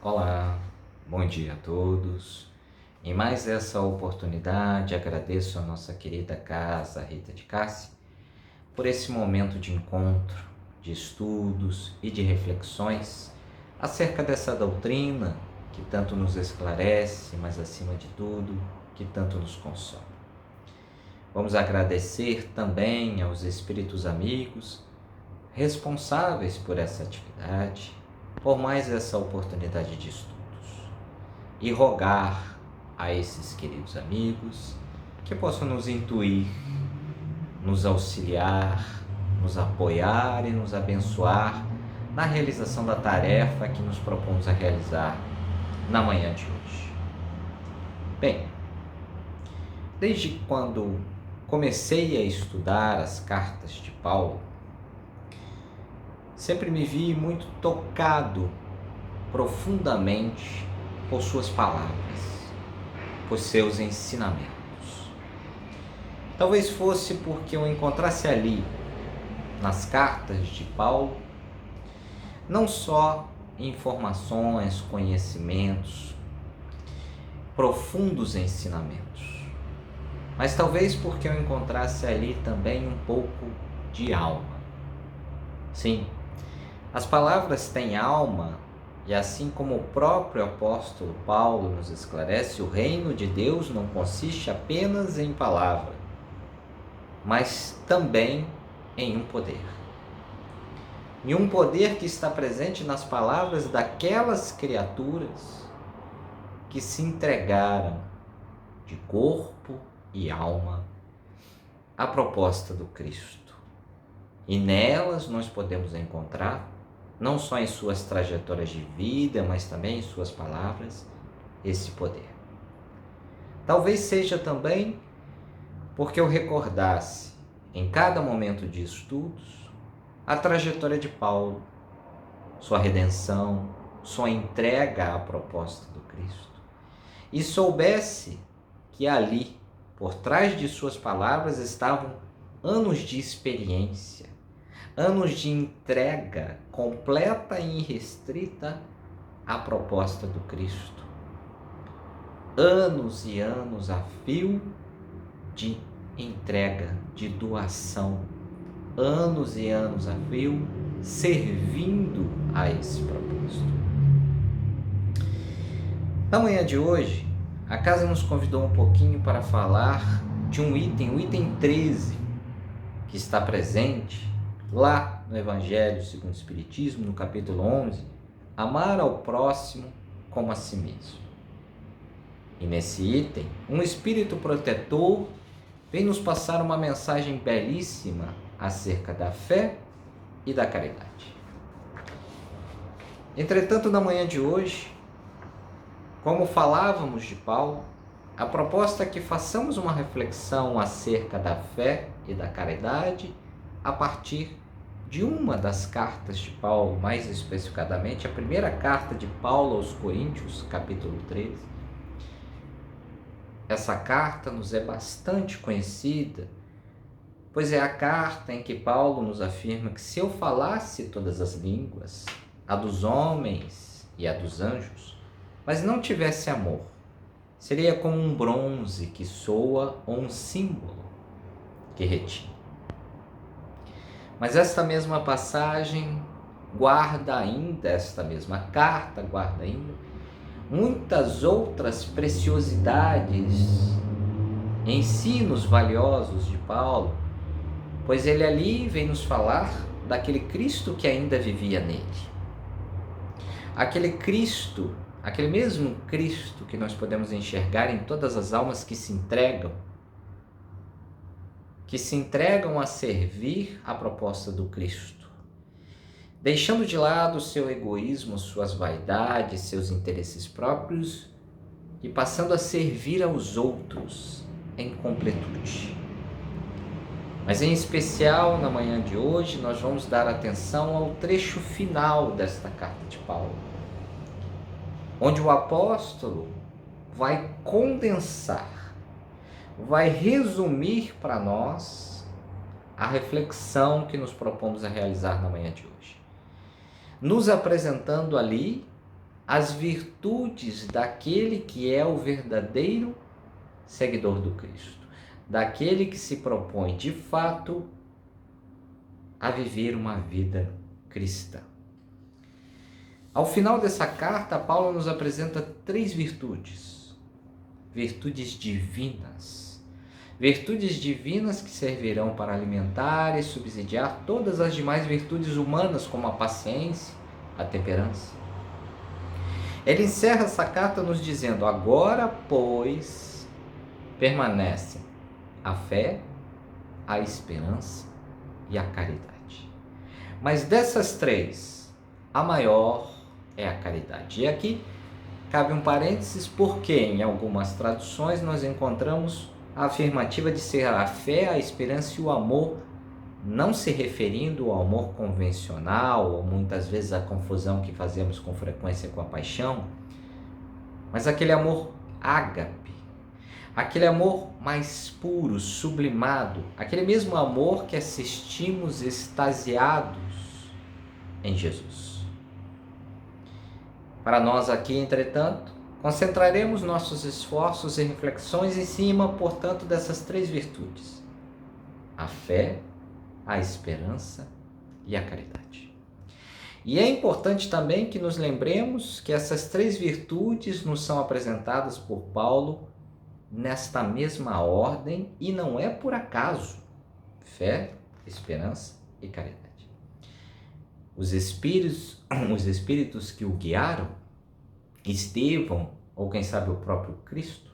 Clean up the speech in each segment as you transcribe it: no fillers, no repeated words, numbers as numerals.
Olá, bom dia a todos. Em mais essa oportunidade, agradeço a nossa querida casa Rita de Cássia por esse momento de encontro, de estudos e de reflexões acerca dessa doutrina que tanto nos esclarece, mas acima de tudo, que tanto nos consome. Vamos agradecer também aos espíritos amigos responsáveis por essa atividade, por mais essa oportunidade de estudos, e rogar a esses queridos amigos que possam nos intuir, nos auxiliar, nos apoiar e nos abençoar na realização da tarefa que nos propomos a realizar na manhã de hoje. Bem, desde quando comecei a estudar as cartas de Paulo, sempre me vi muito tocado profundamente por suas palavras, por seus ensinamentos. Talvez fosse porque eu encontrasse ali, nas cartas de Paulo, não só informações, conhecimentos, profundos ensinamentos, mas talvez porque eu encontrasse ali também um pouco de alma. Sim, as palavras têm alma, e assim como o próprio apóstolo Paulo nos esclarece, o reino de Deus não consiste apenas em palavra, mas também em um poder. E um poder que está presente nas palavras daquelas criaturas que se entregaram de corpo e alma à proposta do Cristo. E nelas nós podemos encontrar, não só em suas trajetórias de vida, mas também em suas palavras, esse poder. Talvez seja também porque eu recordasse, em cada momento de estudos, a trajetória de Paulo, sua redenção, sua entrega à proposta do Cristo, e soubesse que ali, por trás de suas palavras, estavam anos de experiência, anos de entrega completa e irrestrita à proposta do Cristo. Anos e anos a fio de entrega, de doação. Anos e anos a fio servindo a esse propósito. Na manhã de hoje, a casa nos convidou um pouquinho para falar de um item, o item 13, que está presente lá no Evangelho segundo o Espiritismo, no capítulo 11, amar ao próximo como a si mesmo. E nesse item, um espírito protetor vem nos passar uma mensagem belíssima acerca da fé e da caridade. Entretanto, na manhã de hoje, como falávamos de Paulo, a proposta é que façamos uma reflexão acerca da fé e da caridade a partir de uma das cartas de Paulo, mais especificadamente a primeira carta de Paulo aos Coríntios, capítulo 13. Essa carta nos é bastante conhecida, pois é a carta em que Paulo nos afirma que se eu falasse todas as línguas, a dos homens e a dos anjos, mas não tivesse amor, seria como um bronze que soa ou um símbolo que retine. Mas esta mesma passagem guarda ainda, esta mesma carta guarda ainda muitas outras preciosidades, ensinos valiosos de Paulo, pois ele ali vem nos falar daquele Cristo que ainda vivia nele. Aquele Cristo, aquele mesmo Cristo que nós podemos enxergar em todas as almas que se entregam a servir a proposta do Cristo, deixando de lado o seu egoísmo, suas vaidades, seus interesses próprios e passando a servir aos outros em completude. Mas em especial, na manhã de hoje, nós vamos dar atenção ao trecho final desta carta de Paulo, onde o apóstolo vai condensar, vai resumir para nós a reflexão que nos propomos a realizar na manhã de hoje, nos apresentando ali as virtudes daquele que é o verdadeiro seguidor do Cristo, daquele que se propõe de fato a viver uma vida cristã. Ao final dessa carta, Paulo nos apresenta 3 virtudes divinas. Virtudes divinas que servirão para alimentar e subsidiar todas as demais virtudes humanas, como a paciência, a temperança. Ele encerra essa carta nos dizendo: agora, pois, permanecem a fé, a esperança e a caridade. Mas dessas 3, a maior é a caridade. E aqui cabe um parênteses, porque em algumas traduções nós encontramos a afirmativa de ser a fé, a esperança e o amor, não se referindo ao amor convencional, ou muitas vezes a confusão que fazemos com frequência com a paixão, mas aquele amor ágape, aquele amor mais puro, sublimado, aquele mesmo amor que assistimos extasiados em Jesus. Para nós aqui, entretanto, concentraremos nossos esforços e reflexões em cima, portanto, dessas 3 virtudes: a fé, a esperança e a caridade. E é importante também que nos lembremos que essas 3 virtudes nos são apresentadas por Paulo nesta mesma ordem, e não é por acaso: fé, esperança e caridade. Os espíritos que o guiaram, Estevão, ou quem sabe o próprio Cristo,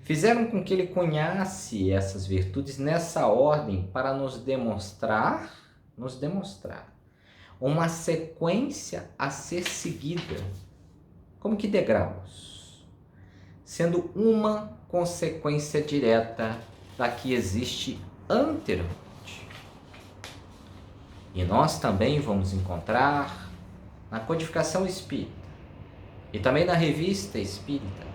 fizeram com que ele cunhasse essas virtudes nessa ordem para nos demonstrar uma sequência a ser seguida, como que degraus, sendo uma consequência direta da que existe anteriormente. E nós também vamos encontrar na Codificação Espírita e também na Revista Espírita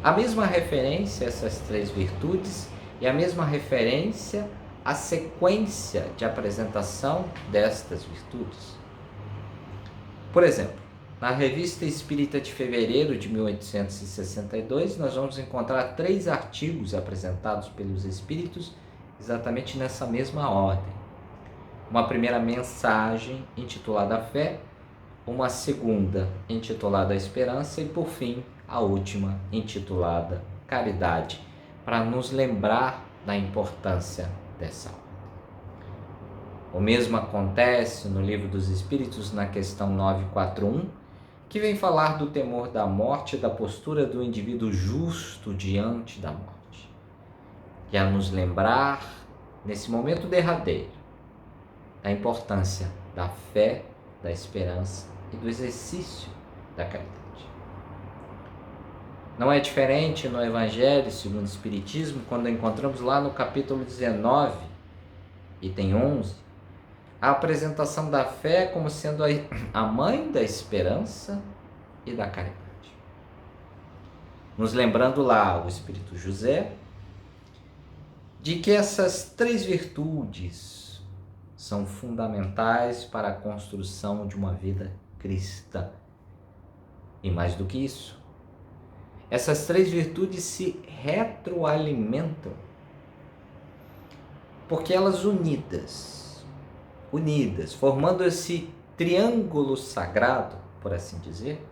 a mesma referência a essas 3 virtudes e a mesma referência à sequência de apresentação destas virtudes. Por exemplo, na Revista Espírita de fevereiro de 1862, nós vamos encontrar 3 artigos apresentados pelos espíritos exatamente nessa mesma ordem. Uma primeira mensagem intitulada Fé, uma segunda intitulada Esperança e, por fim, a última intitulada Caridade, para nos lembrar da importância dessa ordem. O mesmo acontece no Livro dos Espíritos, na questão 941, que vem falar do temor da morte e da postura do indivíduo justo diante da morte, que é nos lembrar, nesse momento derradeiro, da importância da fé, da esperança e do exercício da caridade. Não é diferente no Evangelho segundo o Espiritismo, quando encontramos lá no capítulo 19, item 11, a apresentação da fé como sendo a mãe da esperança e da caridade. Nos lembrando lá o Espírito José de que essas 3 virtudes são fundamentais para a construção de uma vida cristã. E mais do que isso, essas 3 virtudes se retroalimentam, porque elas unidas, formando esse triângulo sagrado, por assim dizer,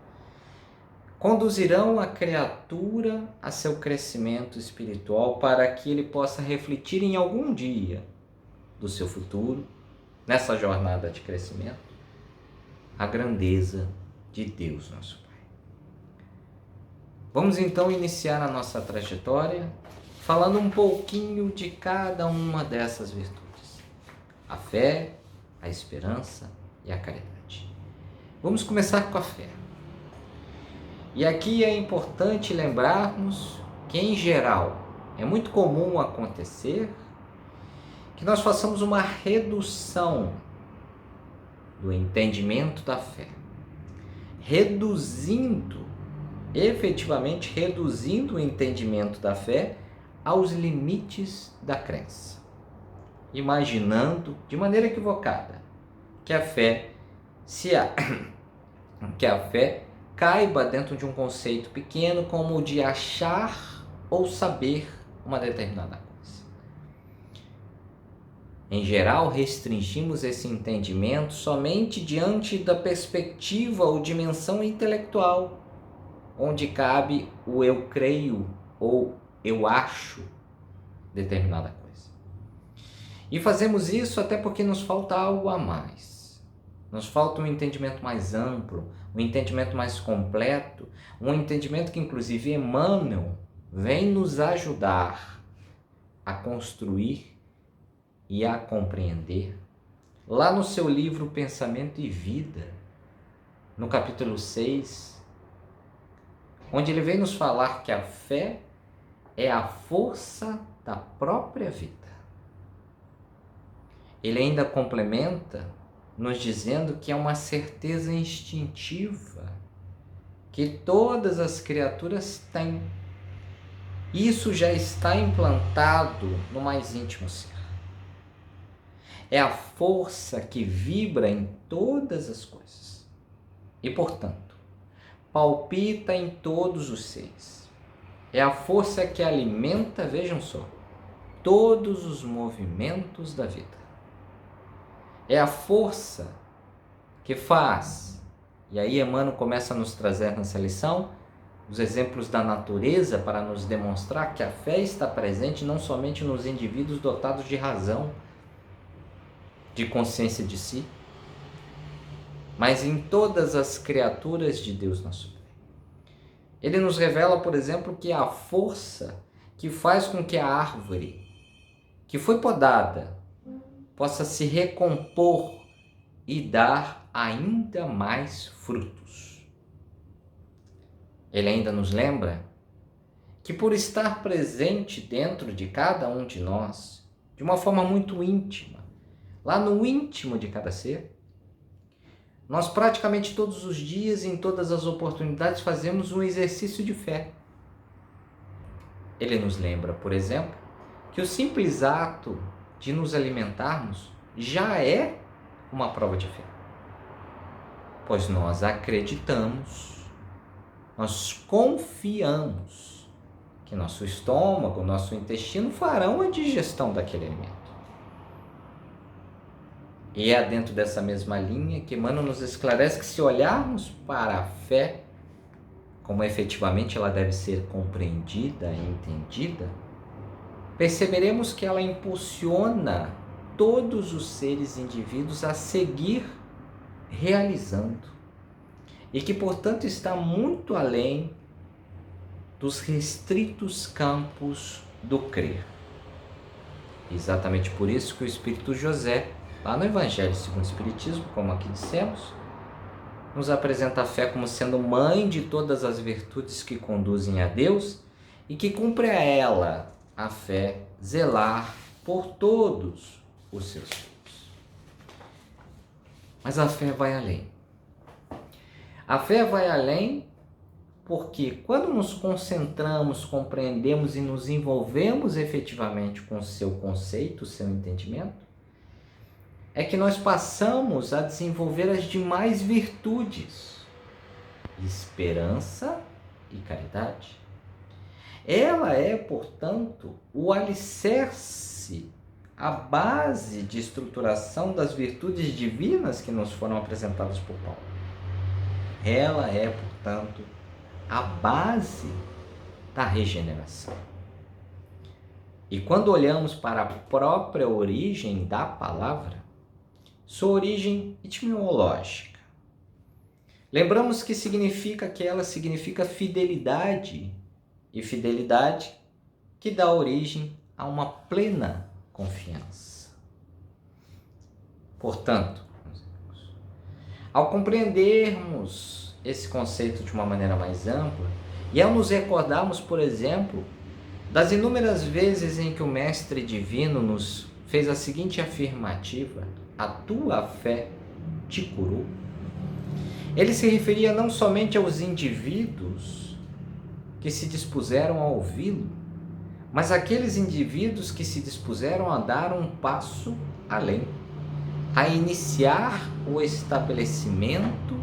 conduzirão a criatura a seu crescimento espiritual para que ele possa refletir em algum dia do seu futuro, nessa jornada de crescimento, a grandeza de Deus, nosso Pai. Vamos então iniciar a nossa trajetória falando um pouquinho de cada uma dessas virtudes: a fé, a esperança e a caridade. Vamos começar com a fé. E aqui é importante lembrarmos que, em geral, é muito comum acontecer que nós façamos uma redução do entendimento da fé, efetivamente reduzindo o entendimento da fé aos limites da crença, imaginando de maneira equivocada que a fé caiba dentro de um conceito pequeno como o de achar ou saber uma determinada coisa. Em geral, restringimos esse entendimento somente diante da perspectiva ou dimensão intelectual, onde cabe o eu creio ou eu acho determinada coisa. E fazemos isso até porque nos falta algo a mais. Nos falta um entendimento mais amplo, um entendimento mais completo, um entendimento que inclusive Emmanuel vem nos ajudar a construir e a compreender lá no seu livro Pensamento e Vida, no capítulo 6, onde ele vem nos falar que a fé é a força da própria vida. Ele ainda complementa nos dizendo que é uma certeza instintiva que todas as criaturas têm. Isso já está implantado no mais íntimo ser. É a força que vibra em todas as coisas e, portanto, palpita em todos os seres. É a força que alimenta, vejam só, todos os movimentos da vida. É a força que faz, e aí Emmanuel começa a nos trazer nessa lição, os exemplos da natureza para nos demonstrar que a fé está presente não somente nos indivíduos dotados de razão, de consciência de si, mas em todas as criaturas de Deus nosso Pai. Ele nos revela, por exemplo, que a força que faz com que a árvore que foi podada possa se recompor e dar ainda mais frutos. Ele ainda nos lembra que por estar presente dentro de cada um de nós, de uma forma muito íntima, lá no íntimo de cada ser, nós praticamente todos os dias, em todas as oportunidades, fazemos um exercício de fé. Ele nos lembra, por exemplo, que o simples ato de nos alimentarmos já é uma prova de fé. Pois nós acreditamos, nós confiamos que nosso estômago, nosso intestino farão a digestão daquele alimento. E é dentro dessa mesma linha que Emmanuel nos esclarece que se olharmos para a fé, como efetivamente ela deve ser compreendida e entendida, perceberemos que ela impulsiona todos os seres indivíduos a seguir realizando e que, portanto, está muito além dos restritos campos do crer. Exatamente por isso que o Espírito José, lá no Evangelho segundo o Espiritismo, como aqui dissemos, nos apresenta a fé como sendo mãe de todas as virtudes que conduzem a Deus e que cumpre a ela, a fé, zelar por todos os seus filhos. Mas a fé vai além. A fé vai além porque quando nos concentramos, compreendemos e nos envolvemos efetivamente com o seu conceito, o seu entendimento, é que nós passamos a desenvolver as demais virtudes, esperança e caridade. Ela é, portanto, o alicerce, a base de estruturação das virtudes divinas que nos foram apresentadas por Paulo. Ela é, portanto, a base da regeneração. E quando olhamos para a própria origem da palavra, sua origem etimológica, lembramos que significa que ela significa fidelidade, e fidelidade que dá origem a uma plena confiança. Portanto, ao compreendermos esse conceito de uma maneira mais ampla e ao nos recordarmos, por exemplo, das inúmeras vezes em que o Mestre Divino nos fez a seguinte afirmativa: a tua fé te curou. Ele se referia não somente aos indivíduos que se dispuseram a ouvi-lo, mas àqueles indivíduos que se dispuseram a dar um passo além, a iniciar o estabelecimento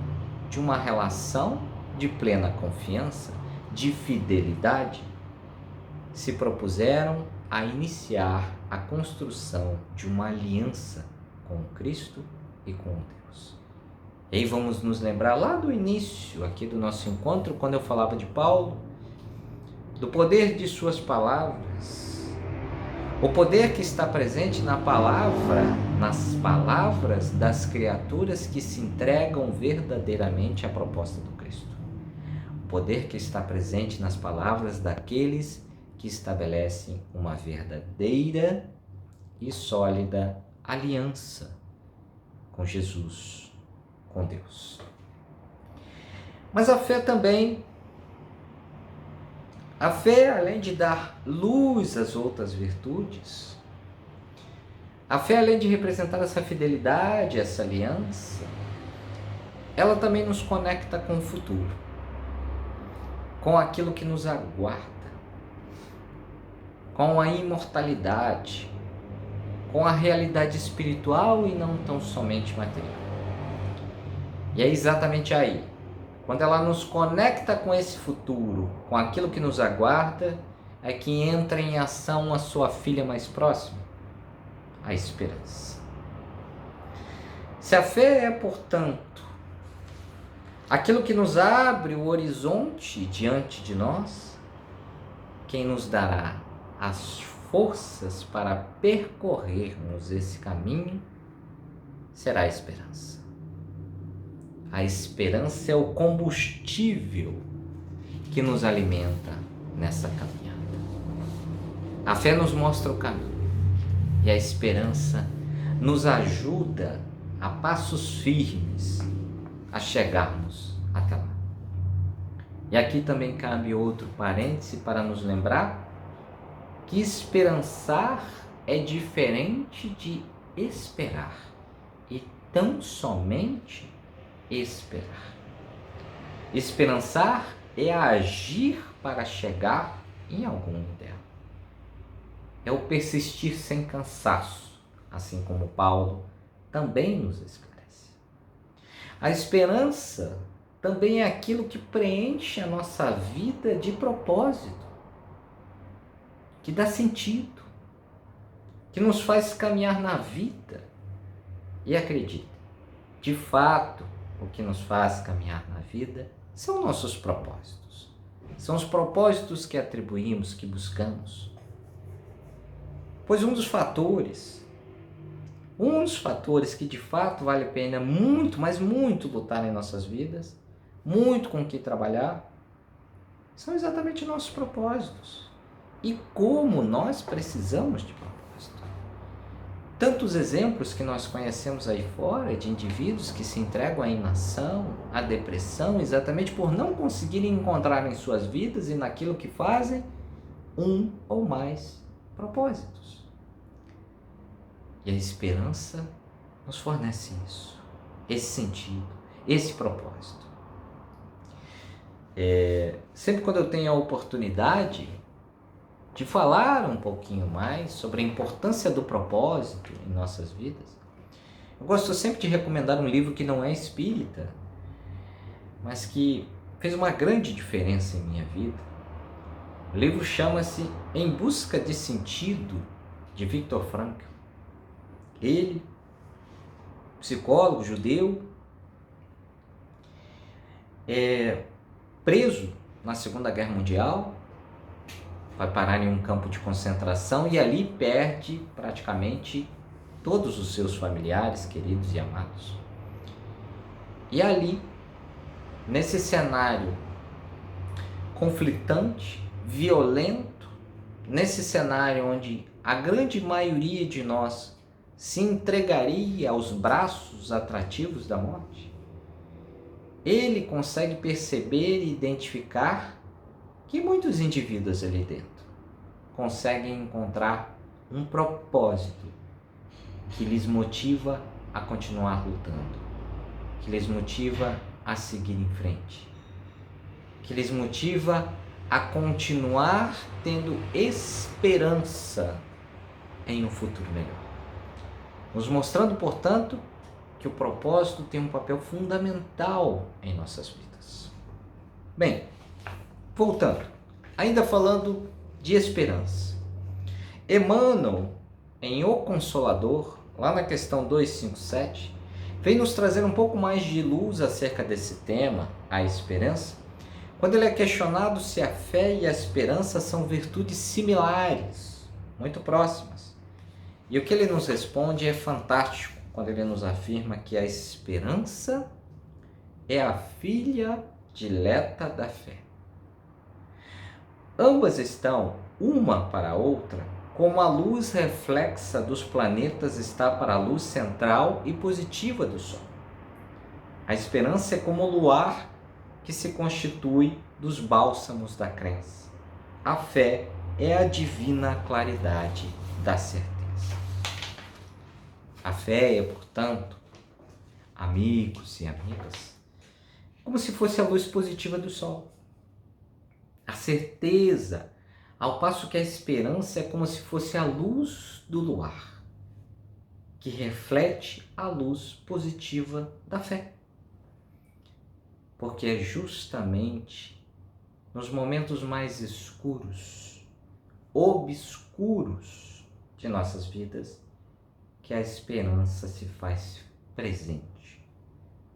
de uma relação de plena confiança, de fidelidade, se propuseram a iniciar a construção de uma aliança com Cristo e com Deus. E aí vamos nos lembrar lá do início aqui do nosso encontro, quando eu falava de Paulo, do poder de suas palavras, o poder que está presente na palavra, nas palavras das criaturas que se entregam verdadeiramente à proposta do Cristo. O poder que está presente nas palavras daqueles que estabelecem uma verdadeira e sólida aliança com Jesus, com Deus. Mas a fé também, além de dar luz às outras virtudes, a fé, além de representar essa fidelidade, essa aliança, ela também nos conecta com o futuro, com aquilo que nos aguarda, com a imortalidade, com a realidade espiritual e não tão somente material. E é exatamente aí, quando ela nos conecta com esse futuro, com aquilo que nos aguarda, é que entra em ação a sua filha mais próxima, a esperança. Se a fé é, portanto, aquilo que nos abre o horizonte diante de nós, quem nos dará as forças para percorrermos esse caminho será a esperança. A esperança é o combustível que nos alimenta nessa caminhada. A fé nos mostra o caminho e a esperança nos ajuda a passos firmes a chegarmos até lá. E aqui também cabe outro parêntese para nos lembrar que esperançar é diferente de esperar, e tão somente esperar. Esperançar é agir para chegar em algum ideal. É o persistir sem cansaço, assim como Paulo também nos esclarece. A esperança também é aquilo que preenche a nossa vida de propósito, que dá sentido, que nos faz caminhar na vida. E acredite, de fato, o que nos faz caminhar na vida são nossos propósitos. São os propósitos que atribuímos, que buscamos. Pois um dos fatores que de fato vale a pena muito, mas muito lutar em nossas vidas, muito com o que trabalhar, são exatamente nossos propósitos. E como nós precisamos de propósito. Tantos exemplos que nós conhecemos aí fora de indivíduos que se entregam à inação, à depressão, exatamente por não conseguirem encontrar em suas vidas e naquilo que fazem um ou mais propósitos. E a esperança nos fornece isso, esse sentido, esse propósito. Sempre quando eu tenho a oportunidade de falar um pouquinho mais sobre a importância do propósito em nossas vidas, eu gosto sempre de recomendar um livro que não é espírita, mas que fez uma grande diferença em minha vida. O livro chama-se Em Busca de Sentido, de Viktor Frankl. Ele, psicólogo judeu, preso na Segunda Guerra Mundial, vai parar em um campo de concentração e ali perde praticamente todos os seus familiares, queridos e amados. E ali, nesse cenário conflitante, violento, nesse cenário onde a grande maioria de nós se entregaria aos braços atrativos da morte, ele consegue perceber e identificar que muitos indivíduos ali dentro conseguem encontrar um propósito que lhes motiva a continuar lutando, que lhes motiva a seguir em frente, que lhes motiva a continuar tendo esperança em um futuro melhor. Nos mostrando, portanto, que o propósito tem um papel fundamental em nossas vidas. Bem, voltando, ainda falando de esperança. Emmanuel, em O Consolador, lá na questão 257, vem nos trazer um pouco mais de luz acerca desse tema, a esperança, quando ele é questionado se a fé e a esperança são virtudes similares, muito próximas. E o que ele nos responde é fantástico, quando ele nos afirma que a esperança é a filha dileta da fé. Ambas estão, uma para a outra, como a luz reflexa dos planetas está para a luz central e positiva do Sol. A esperança é como o luar que se constitui dos bálsamos da crença. A fé é a divina claridade da certeza. A fé é, portanto, amigos e amigas, como se fosse a luz positiva do Sol. A certeza, ao passo que a esperança é como se fosse a luz do luar, que reflete a luz positiva da fé. Porque é justamente nos momentos mais escuros, obscuros de nossas vidas, que a esperança se faz presente,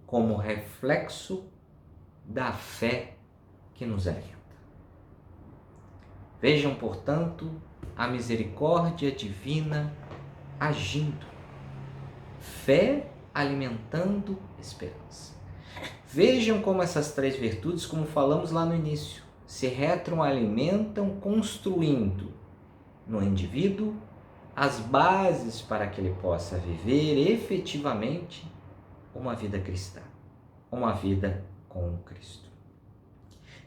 como reflexo da fé que nos alimenta. Vejam, portanto, a misericórdia divina agindo, fé alimentando esperança. Vejam como essas três virtudes, como falamos lá no início, se retroalimentam, construindo no indivíduo as bases para que ele possa viver efetivamente uma vida cristã, uma vida com Cristo.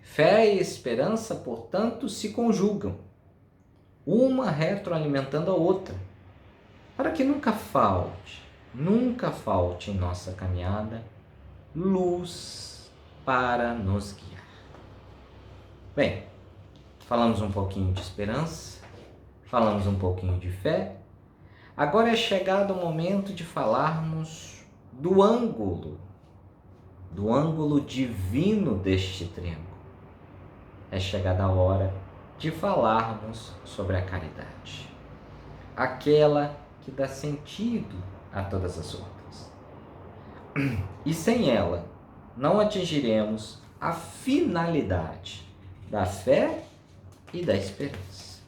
Fé e esperança, portanto, se conjugam, uma retroalimentando a outra, para que nunca falte em nossa caminhada luz para nos guiar. Bem, falamos um pouquinho de esperança, falamos um pouquinho de fé. Agora é chegado o momento de falarmos do ângulo divino deste triângulo. É chegada a hora de falarmos sobre a caridade, aquela que dá sentido a todas as outras. E sem ela, não atingiremos a finalidade da fé e da esperança.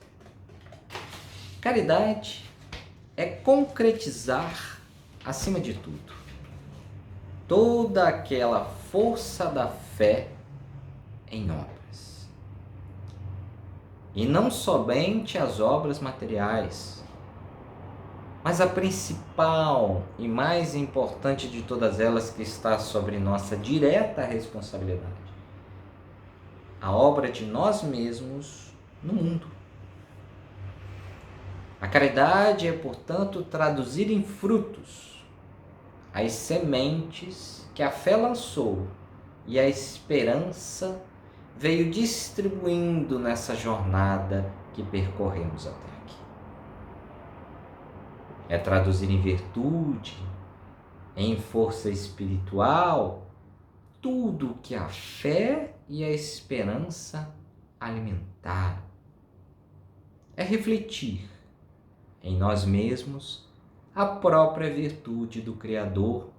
Caridade é concretizar, acima de tudo, toda aquela força da fé em obras. E não somente as obras materiais, mas a principal e mais importante de todas elas, que está sobre nossa direta responsabilidade: a obra de nós mesmos no mundo. A caridade é, portanto, traduzir em frutos as sementes que a fé lançou e a esperança veio distribuindo nessa jornada que percorremos até aqui. É traduzir em virtude, em força espiritual, tudo que a fé e a esperança alimentaram. É refletir em nós mesmos a própria virtude do Criador,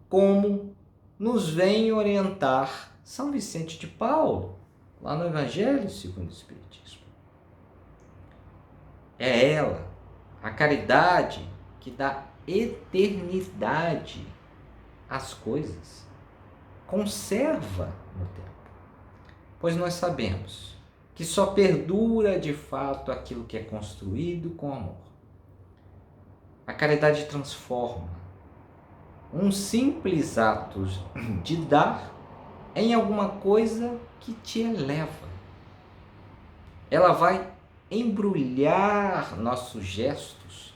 como nos vem orientar São Vicente de Paulo, lá no Evangelho segundo o Espiritismo. É ela, a caridade, que dá eternidade às coisas, conserva no tempo, pois nós sabemos que só perdura de fato aquilo que é construído com amor. A caridade transforma um simples ato de dar em alguma coisa que te eleva. Ela vai embrulhar nossos gestos,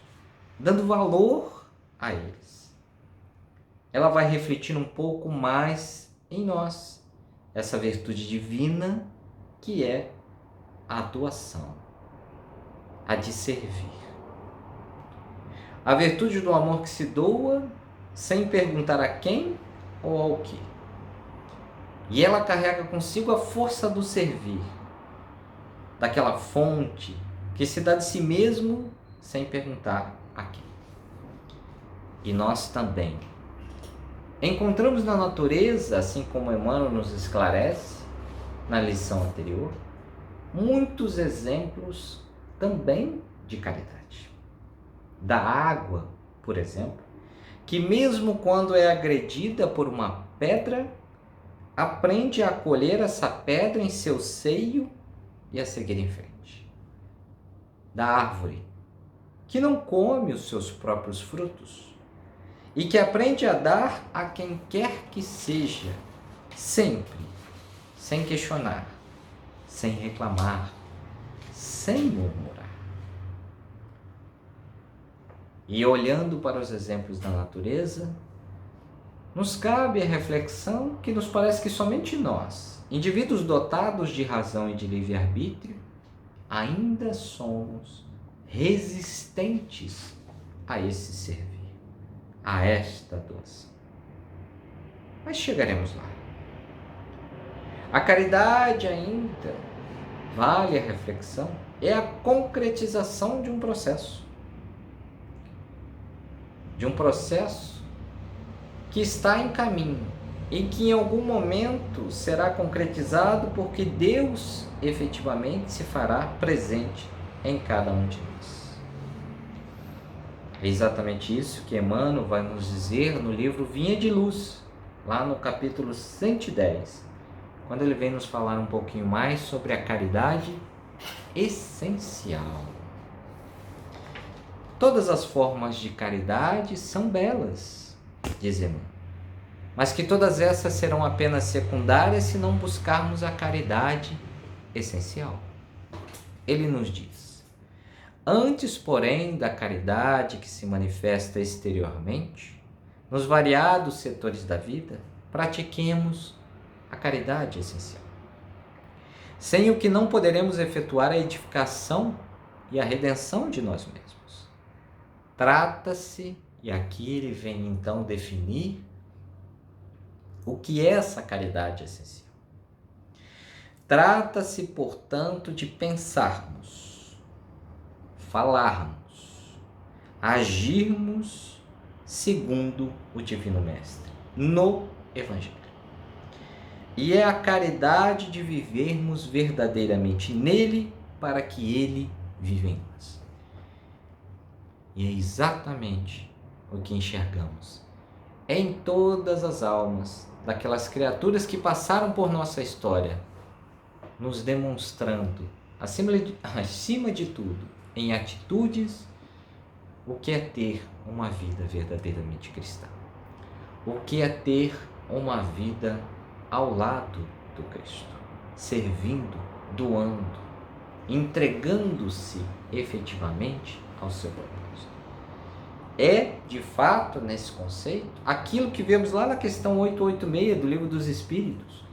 dando valor a eles. Ela vai refletir um pouco mais em nós essa virtude divina que é a doação, a de servir. A virtude do amor que se doa sem perguntar a quem ou ao que. E ela carrega consigo a força do servir, daquela fonte que se dá de si mesmo sem perguntar a quem. E nós também encontramos na natureza, assim como Emmanuel nos esclarece na lição anterior, muitos exemplos também de caridade. Da água, por exemplo, que mesmo quando é agredida por uma pedra, aprende a acolher essa pedra em seu seio e a seguir em frente. Da árvore, que não come os seus próprios frutos e que aprende a dar a quem quer que seja, sempre, sem questionar, sem reclamar, sem murmurar. E olhando para os exemplos da natureza, nos cabe a reflexão que nos parece que somente nós, indivíduos dotados de razão e de livre-arbítrio, ainda somos resistentes a esse servir, a esta doação. Mas chegaremos lá. A caridade ainda, vale a reflexão, é a concretização de um processo. De um processo que está em caminho e que em algum momento será concretizado porque Deus efetivamente se fará presente em cada um de nós. É exatamente isso que Emmanuel vai nos dizer no livro Vinha de Luz, lá no capítulo 110, quando ele vem nos falar um pouquinho mais sobre a caridade essencial. Todas as formas de caridade são belas, diz Emmanuel, mas que todas essas serão apenas secundárias se não buscarmos a caridade essencial. Ele nos diz: antes, porém, da caridade que se manifesta exteriormente, nos variados setores da vida, pratiquemos a caridade essencial, sem o que não poderemos efetuar a edificação e a redenção de nós mesmos. Trata-se, e aqui ele vem então definir o que é essa caridade essencial. Trata-se, portanto, de pensarmos, falarmos, agirmos segundo o Divino Mestre, no Evangelho. E é a caridade de vivermos verdadeiramente nele para que ele viva em nós. E é exatamente o que enxergamos em todas as almas daquelas criaturas que passaram por nossa história, nos demonstrando, acima de tudo, em atitudes, o que é ter uma vida verdadeiramente cristã. O que é ter uma vida ao lado do Cristo, servindo, doando, entregando-se efetivamente ao seu propósito. É, de fato, nesse conceito, aquilo que vemos lá na questão 886 do Livro dos Espíritos.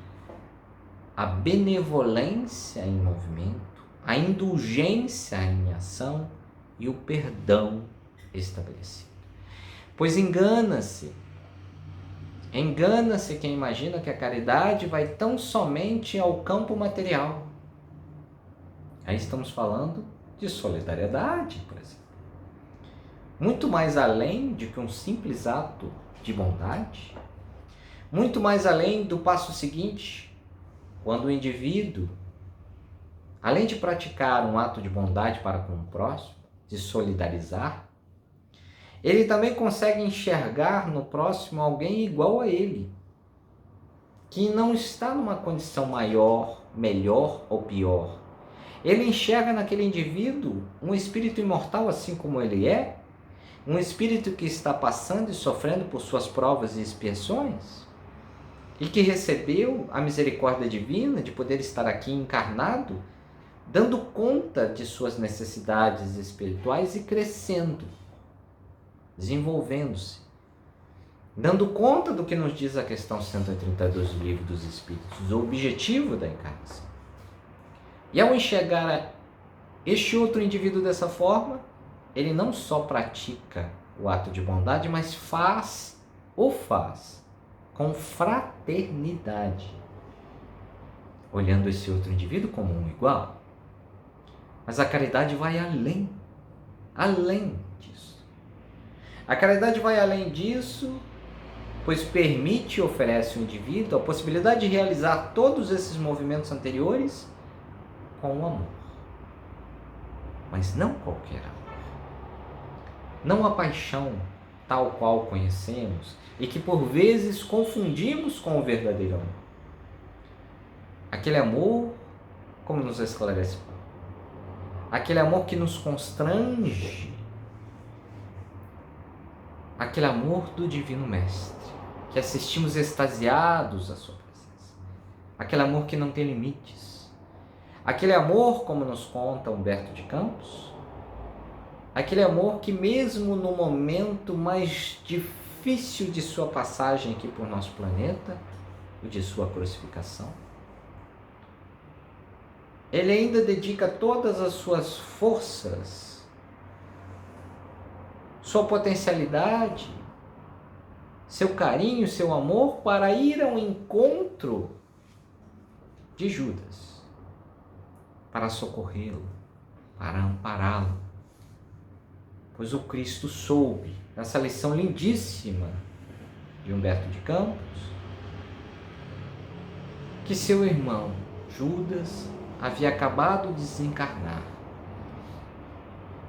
A benevolência em movimento, a indulgência em ação e o perdão estabelecido. Pois engana-se quem imagina que a caridade vai tão somente ao campo material. Aí estamos falando de solidariedade, por exemplo. Muito mais além de que um simples ato de bondade, muito mais além do passo seguinte, quando o indivíduo, além de praticar um ato de bondade para com o próximo, de solidarizar, ele também consegue enxergar no próximo alguém igual a ele, que não está numa condição maior, melhor ou pior. Ele enxerga naquele indivíduo um espírito imortal assim como ele é, um espírito que está passando e sofrendo por suas provas e expiações, e que recebeu a misericórdia divina de poder estar aqui encarnado, dando conta de suas necessidades espirituais e crescendo, desenvolvendo-se, dando conta do que nos diz a questão 132 do Livro dos Espíritos, o objetivo da encarnação. E ao enxergar este outro indivíduo dessa forma, ele não só pratica o ato de bondade, mas faz com fraternidade, olhando esse outro indivíduo como um igual. Mas a caridade vai além disso. A caridade vai além disso, pois permite e oferece ao indivíduo a possibilidade de realizar todos esses movimentos anteriores com o amor. Mas não qualquer amor. Não a paixão tal qual conhecemos e que por vezes confundimos com o verdadeiro amor. Aquele amor, como nos esclarece Paulo, aquele amor que nos constrange, aquele amor do Divino Mestre, que assistimos extasiados à sua presença, aquele amor que não tem limites, aquele amor, como nos conta Humberto de Campos, aquele amor que mesmo no momento mais difícil de sua passagem aqui por nosso planeta, o de sua crucificação, ele ainda dedica todas as suas forças, sua potencialidade, seu carinho, seu amor para ir ao encontro de Judas, para socorrê-lo, para ampará-lo. Pois o Cristo soube, nessa lição lindíssima de Humberto de Campos, que seu irmão Judas havia acabado de desencarnar,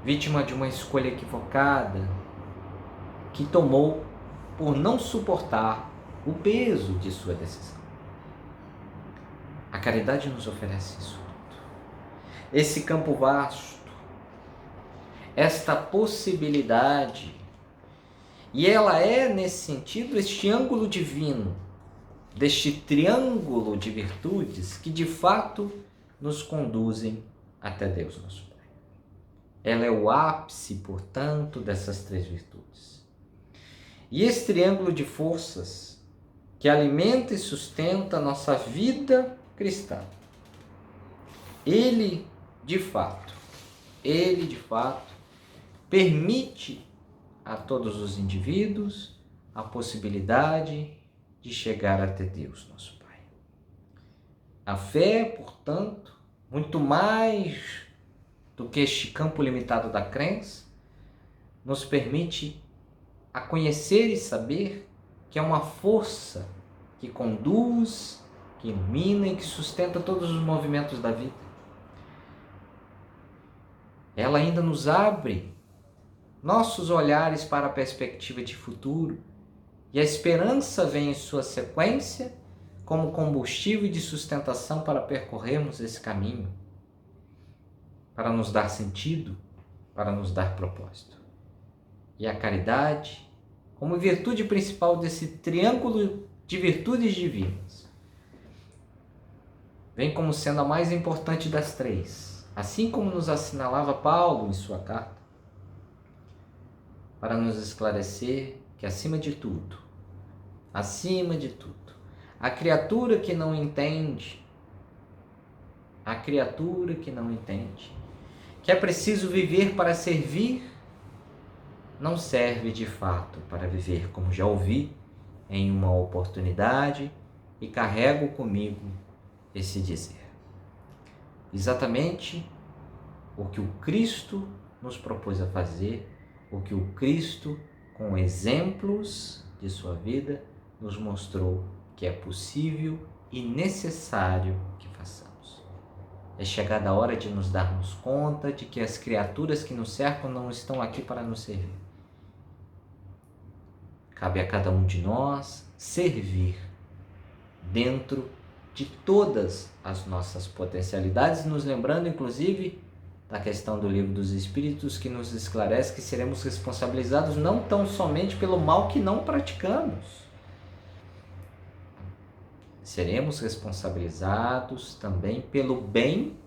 vítima de uma escolha equivocada que tomou por não suportar o peso de sua decisão. A caridade nos oferece isso tudo. Esse campo vasto, esta possibilidade, e ela é, nesse sentido, este ângulo divino, deste triângulo de virtudes que de fato nos conduzem até Deus nosso Pai. Ela é o ápice, portanto, dessas três virtudes. E esse triângulo de forças que alimenta e sustenta a nossa vida cristã, ele de fato, permite a todos os indivíduos a possibilidade de chegar até Deus, nosso Pai. A fé, portanto, muito mais do que este campo limitado da crença, nos permite a conhecer e saber que é uma força que conduz, que ilumina e que sustenta todos os movimentos da vida. Ela ainda nos abre nossos olhares para a perspectiva de futuro, e a esperança vem em sua sequência como combustível de sustentação para percorrermos esse caminho, para nos dar sentido, para nos dar propósito. E a caridade, como virtude principal desse triângulo de virtudes divinas, vem como sendo a mais importante das três, assim como nos assinalava Paulo em sua carta, para nos esclarecer que acima de tudo, a criatura que não entende, que é preciso viver para servir, não serve de fato para viver, como já ouvi em uma oportunidade e carrego comigo esse dizer. Exatamente o que o Cristo nos propôs a fazer, o que o Cristo, com exemplos de sua vida, nos mostrou que é possível e necessário que façamos. É chegada a hora de nos darmos conta de que as criaturas que nos cercam não estão aqui para nos servir. Cabe a cada um de nós servir dentro de todas as nossas potencialidades, nos lembrando, inclusive, da questão do Livro dos Espíritos, que nos esclarece que seremos responsabilizados não tão somente pelo mal que não praticamos. Seremos responsabilizados também pelo bem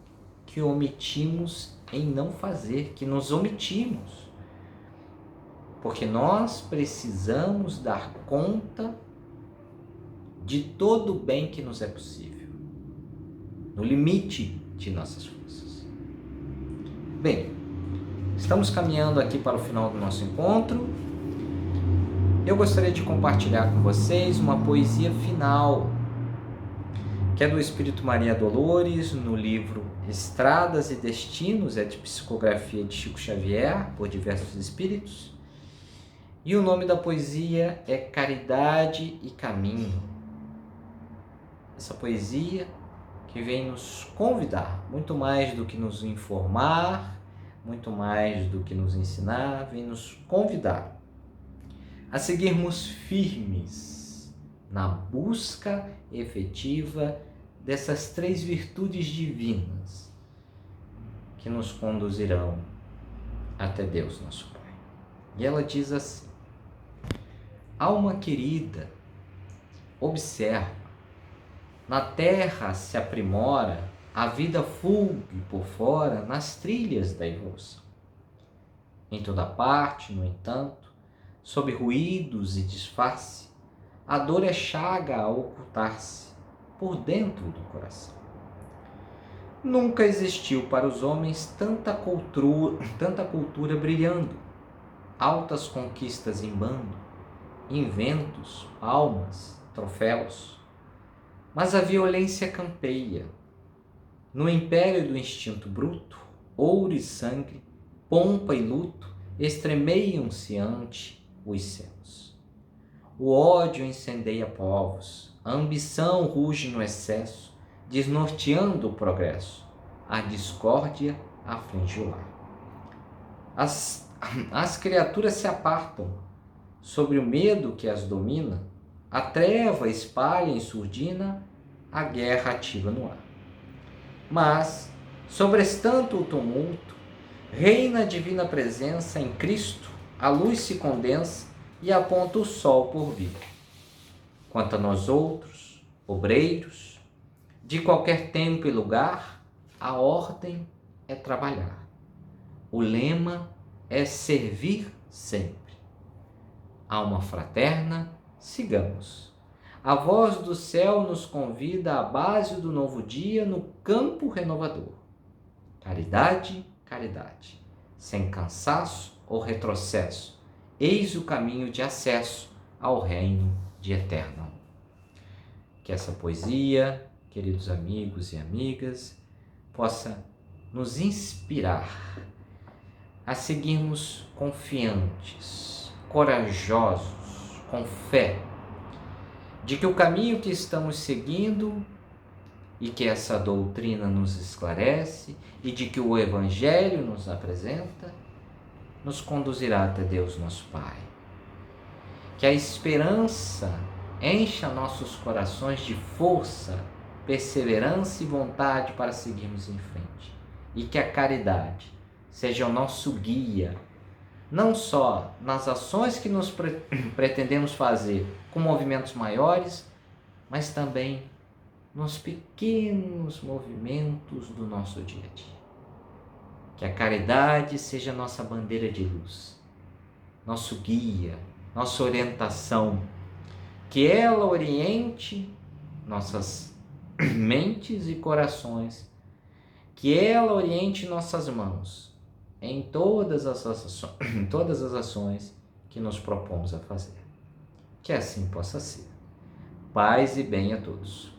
que omitimos em não fazer, que nos omitimos. Porque nós precisamos dar conta de todo o bem que nos é possível, no limite de nossas forças. Bem, estamos caminhando aqui para o final do nosso encontro. Eu gostaria de compartilhar com vocês uma poesia final, que é do Espírito Maria Dolores, no livro Estradas e Destinos, é de psicografia de Chico Xavier, por diversos espíritos. E o nome da poesia é Caridade e Caminho. Essa poesia que vem nos convidar, muito mais do que nos informar, muito mais do que nos ensinar, vem nos convidar a seguirmos firmes na busca efetiva dessas 3 virtudes divinas que nos conduzirão até Deus, nosso Pai. E ela diz assim: alma querida, observa, na terra se aprimora, a vida fulgue por fora nas trilhas da evolução. Em toda parte, no entanto, sob ruídos e disfarce, a dor é chaga a ocultar-se por dentro do coração. Nunca existiu para os homens tanta cultura brilhando, altas conquistas em bando, inventos, palmas, troféus. Mas a violência campeia. No império do instinto bruto, ouro e sangue, pompa e luto estremeiam-se ante os céus. O ódio incendeia povos, a ambição ruge no excesso, desnorteando o progresso. A discórdia aflige o lar. As criaturas se apartam sobre o medo que as domina, a treva espalha em surdina, a guerra ativa no ar. Mas, sobrestanto o tumulto, reina a divina presença em Cristo, a luz se condensa e aponta o sol por vir. Quanto a nós outros, obreiros, de qualquer tempo e lugar, a ordem é trabalhar. O lema é servir sempre. Alma fraterna, sigamos. A voz do céu nos convida à base do novo dia no campo renovador. Caridade, caridade, sem cansaço ou retrocesso, eis o caminho de acesso ao reino de eterno amor. Que essa poesia, queridos amigos e amigas, possa nos inspirar a seguirmos confiantes, corajosos, com fé, de que o caminho que estamos seguindo e que essa doutrina nos esclarece e de que o Evangelho nos apresenta, nos conduzirá até Deus nosso Pai. Que a esperança encha nossos corações de força, perseverança e vontade para seguirmos em frente. E que a caridade seja o nosso guia, não só nas ações que nos pretendemos fazer com movimentos maiores, mas também nos pequenos movimentos do nosso dia a dia. Que a caridade seja nossa bandeira de luz, nosso guia, nossa orientação, que ela oriente nossas mentes e corações, que ela oriente nossas mãos em todas as ações que nos propomos a fazer. Que assim possa ser. Paz e bem a todos.